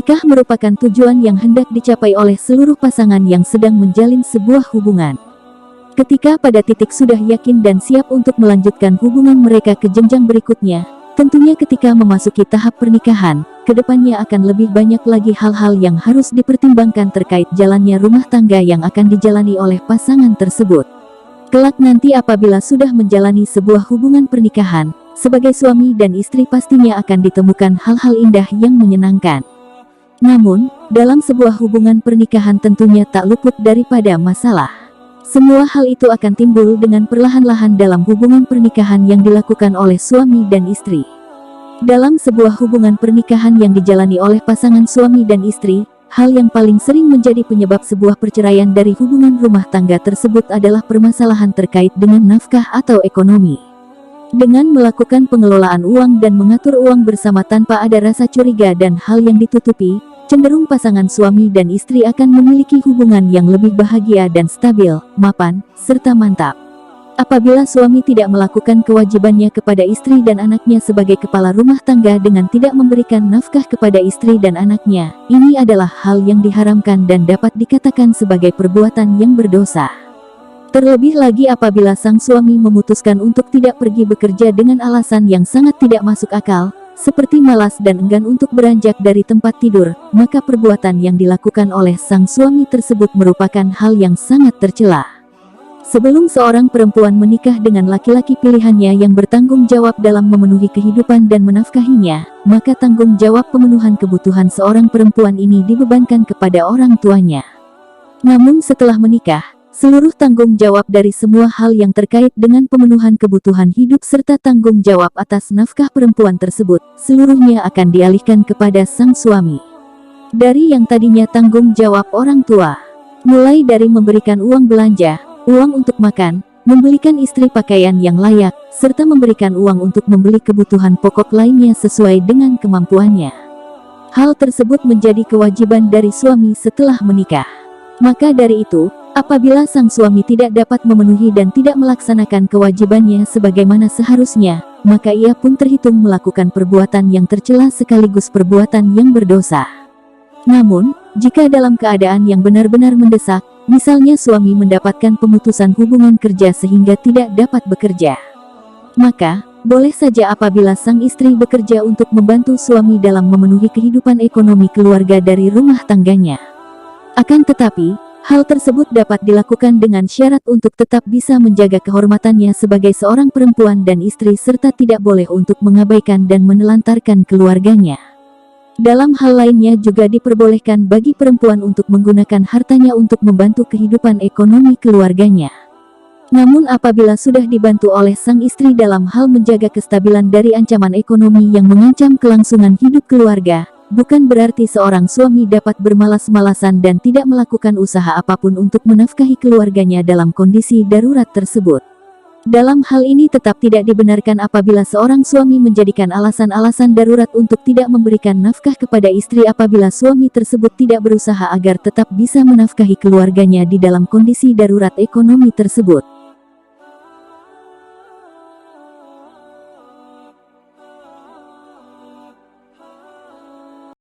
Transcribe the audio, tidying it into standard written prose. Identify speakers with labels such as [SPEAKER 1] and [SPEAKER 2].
[SPEAKER 1] Menikah merupakan tujuan yang hendak dicapai oleh seluruh pasangan yang sedang menjalin sebuah hubungan. Ketika pada titik sudah yakin dan siap untuk melanjutkan hubungan mereka ke jenjang berikutnya, tentunya ketika memasuki tahap pernikahan, kedepannya akan lebih banyak lagi hal-hal yang harus dipertimbangkan terkait jalannya rumah tangga yang akan dijalani oleh pasangan tersebut. Kelak nanti apabila sudah menjalani sebuah hubungan pernikahan, sebagai suami dan istri pastinya akan ditemukan hal-hal indah yang menyenangkan. Namun, dalam sebuah hubungan pernikahan tentunya tak luput daripada masalah. Semua hal itu akan timbul dengan perlahan-lahan dalam hubungan pernikahan yang dilakukan oleh suami dan istri. Dalam sebuah hubungan pernikahan yang dijalani oleh pasangan suami dan istri, hal yang paling sering menjadi penyebab sebuah perceraian dari hubungan rumah tangga tersebut adalah permasalahan terkait dengan nafkah atau ekonomi. Dengan melakukan pengelolaan uang dan mengatur uang bersama tanpa ada rasa curiga dan hal yang ditutupi, cenderung pasangan suami dan istri akan memiliki hubungan yang lebih bahagia dan stabil, mapan, serta mantap. Apabila suami tidak melakukan kewajibannya kepada istri dan anaknya sebagai kepala rumah tangga dengan tidak memberikan nafkah kepada istri dan anaknya, ini adalah hal yang diharamkan dan dapat dikatakan sebagai perbuatan yang berdosa. Terlebih lagi apabila sang suami memutuskan untuk tidak pergi bekerja dengan alasan yang sangat tidak masuk akal, seperti malas dan enggan untuk beranjak dari tempat tidur, maka perbuatan yang dilakukan oleh sang suami tersebut merupakan hal yang sangat tercela. Sebelum seorang perempuan menikah dengan laki-laki pilihannya yang bertanggung jawab dalam memenuhi kehidupan dan menafkahinya, maka tanggung jawab pemenuhan kebutuhan seorang perempuan ini dibebankan kepada orang tuanya. Namun setelah menikah, seluruh tanggung jawab dari semua hal yang terkait dengan pemenuhan kebutuhan hidup serta tanggung jawab atas nafkah perempuan tersebut, seluruhnya akan dialihkan kepada sang suami. Dari yang tadinya tanggung jawab orang tua, mulai dari memberikan uang belanja, uang untuk makan, membelikan istri pakaian yang layak, serta memberikan uang untuk membeli kebutuhan pokok lainnya sesuai dengan kemampuannya. Hal tersebut menjadi kewajiban dari suami setelah menikah. Maka dari itu, apabila sang suami tidak dapat memenuhi dan tidak melaksanakan kewajibannya sebagaimana seharusnya, maka ia pun terhitung melakukan perbuatan yang tercela sekaligus perbuatan yang berdosa. Namun, jika dalam keadaan yang benar-benar mendesak, misalnya suami mendapatkan pemutusan hubungan kerja sehingga tidak dapat bekerja, maka, boleh saja apabila sang istri bekerja untuk membantu suami dalam memenuhi kehidupan ekonomi keluarga dari rumah tangganya. Akan tetapi, hal tersebut dapat dilakukan dengan syarat untuk tetap bisa menjaga kehormatannya sebagai seorang perempuan dan istri serta tidak boleh untuk mengabaikan dan menelantarkan keluarganya. Dalam hal lainnya juga diperbolehkan bagi perempuan untuk menggunakan hartanya untuk membantu kehidupan ekonomi keluarganya. Namun apabila sudah dibantu oleh sang istri dalam hal menjaga kestabilan dari ancaman ekonomi yang mengancam kelangsungan hidup keluarga, bukan berarti seorang suami dapat bermalas-malasan dan tidak melakukan usaha apapun untuk menafkahi keluarganya dalam kondisi darurat tersebut. Dalam hal ini tetap tidak dibenarkan apabila seorang suami menjadikan alasan-alasan darurat untuk tidak memberikan nafkah kepada istri apabila suami tersebut tidak berusaha agar tetap bisa menafkahi keluarganya di dalam kondisi darurat ekonomi tersebut.